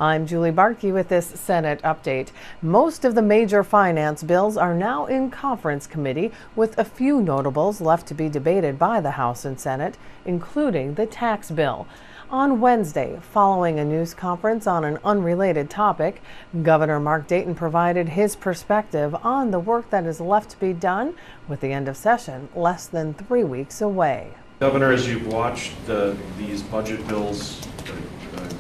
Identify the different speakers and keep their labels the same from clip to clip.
Speaker 1: I'm Julie Barkey with this Senate update. Most of the major finance bills are now in conference committee, with a few notables left to be debated by the House and Senate, including the tax bill. On Wednesday, following a news conference on an unrelated topic, Governor Mark Dayton provided his perspective on the work that is left to be done, with the end of session less than 3 weeks away.
Speaker 2: Governor, as you've watched these budget bills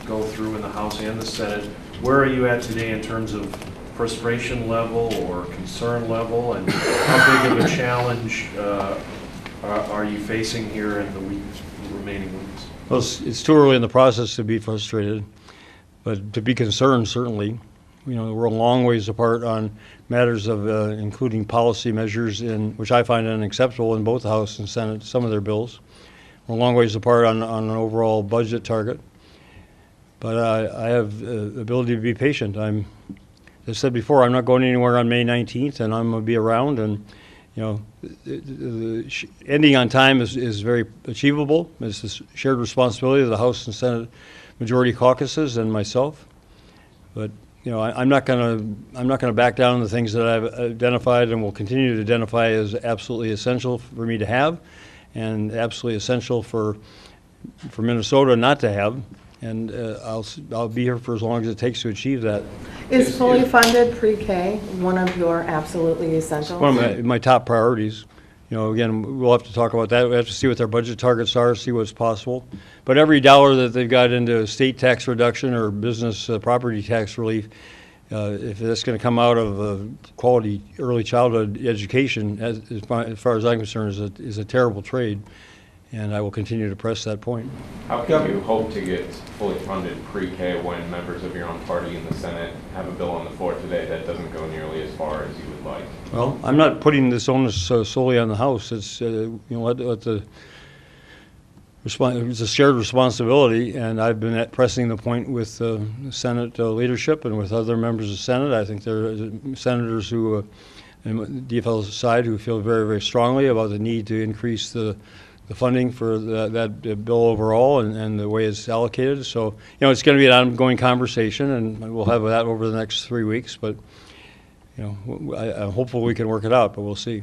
Speaker 2: go through in the House and the Senate, where are you at today in terms of frustration level or concern level, and how big of a challenge are you facing here in the remaining weeks?
Speaker 3: Well, it's too early in the process to be frustrated, but to be concerned, certainly. You know, we're a long ways apart on matters of including policy measures, which I find unacceptable in both the House and Senate, some of their bills. We're a long ways apart on an overall budget target. But I have the ability to be patient. As I said before, I'm not going anywhere on May 19th, and I'm going to be around. And you know, the ending on time is very achievable. It's the shared responsibility of the House and Senate majority caucuses and myself. But you know, I'm not going to back down on the things that I've identified and will continue to identify as absolutely essential for me to have, and absolutely essential for Minnesota not to have. And I'll be here for as long as it takes to achieve that.
Speaker 1: Is fully funded pre-K one of your absolutely essentials?
Speaker 3: One of my top priorities. You know, again, we'll have to talk about that. We have to see what their budget targets are, see what's possible. But every dollar that they've got into state tax reduction or business property tax relief, if that's going to come out of quality early childhood education, as far as I'm concerned, is a terrible trade. And I will continue to press that point.
Speaker 4: How can you hope to get fully funded pre-K when members of your own party in the Senate have a bill on the floor today that doesn't go nearly as far as you would like?
Speaker 3: Well, I'm not putting this onus solely on the House. It's it's a shared responsibility, and I've been pressing the point with the Senate leadership and with other members of the Senate. I think there are senators who, on the DFL's side, who feel very, very strongly about the need to increase the funding for that bill overall and the way it's allocated. So, you know, it's going to be an ongoing conversation, and we'll have that over the next 3 weeks. But, you know, I'm hopeful we can work it out, but we'll see.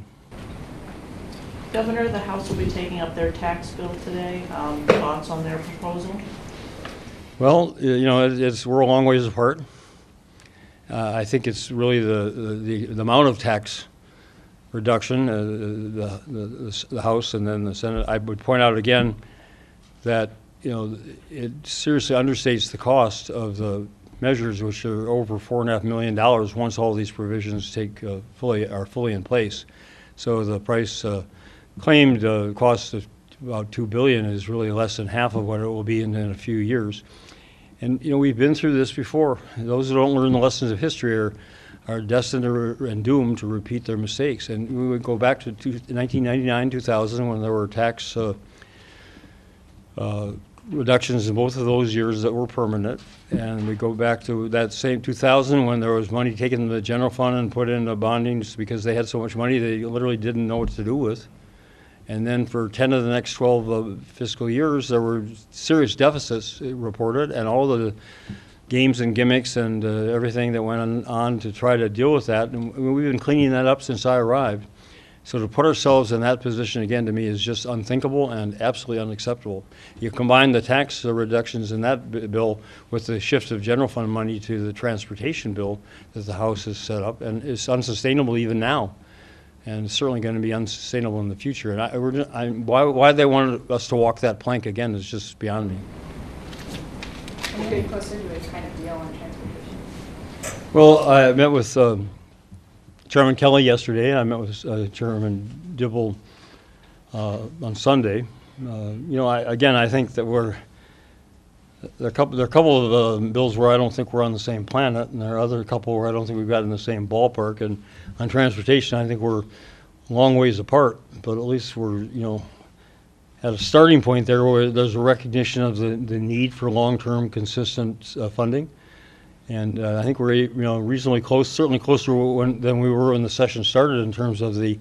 Speaker 5: Governor, the House will be taking up their tax bill today. Thoughts on their proposal?
Speaker 3: Well, you know, we're a long ways apart. I think it's really the amount of tax reduction, the House and then the Senate. I would point out again that, you know, it seriously understates the cost of the measures, which are over $4.5 million once all these provisions are fully in place. So the price claimed cost of about $2 billion is really less than half of what it will be in a few years. And you know, we've been through this before. Those who don't learn the lessons of history are destined and doomed to repeat their mistakes. And we would go back to 1999, 2000, when there were tax reductions in both of those years that were permanent. And we go back to that same 2000 when there was money taken in the general fund and put into bonding just because they had so much money they literally didn't know what to do with. And then for 10 of the next 12 fiscal years, there were serious deficits reported, and all the games and gimmicks and everything that went on to try to deal with that. And we've been cleaning that up since I arrived. So to put ourselves in that position again, to me, is just unthinkable and absolutely unacceptable. You combine the tax reductions in that bill with the shift of general fund money to the transportation bill that the House has set up, and it's unsustainable even now. And it's certainly going to be unsustainable in the future. And why they wanted us to walk that plank again is just beyond me.
Speaker 6: Are you getting closer to a kind of deal on transportation?
Speaker 3: Well, I met with Chairman Kelly yesterday, and I met with Chairman Dibble on Sunday. You know, I think that there are a couple of bills where I don't think we're on the same planet, and there are a couple where I don't think we've got in the same ballpark. And on transportation, I think we're a long ways apart, but at least we're, you know, at a starting point there where there's a recognition of the need for long-term consistent funding. And I think we're, you know, reasonably close, certainly closer than we were when the session started in terms of the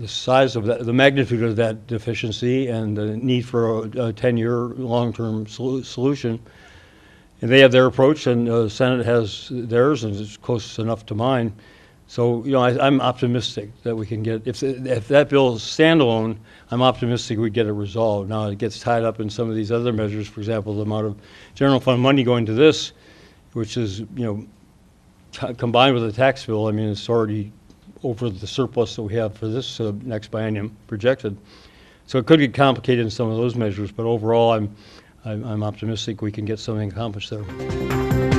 Speaker 3: size of that, the magnitude of that deficiency and the need for a 10-year long-term solution. And they have their approach, and the Senate has theirs, and it's close enough to mine. So, you know, I'm optimistic that we can get, if that bill is standalone, I'm optimistic we get it resolved. Now, it gets tied up in some of these other measures, for example, the amount of general fund money going to this, which is, you know, combined with the tax bill, I mean, it's already over the surplus that we have for this next biennium projected. So it could get complicated in some of those measures, but overall, I'm optimistic we can get something accomplished there.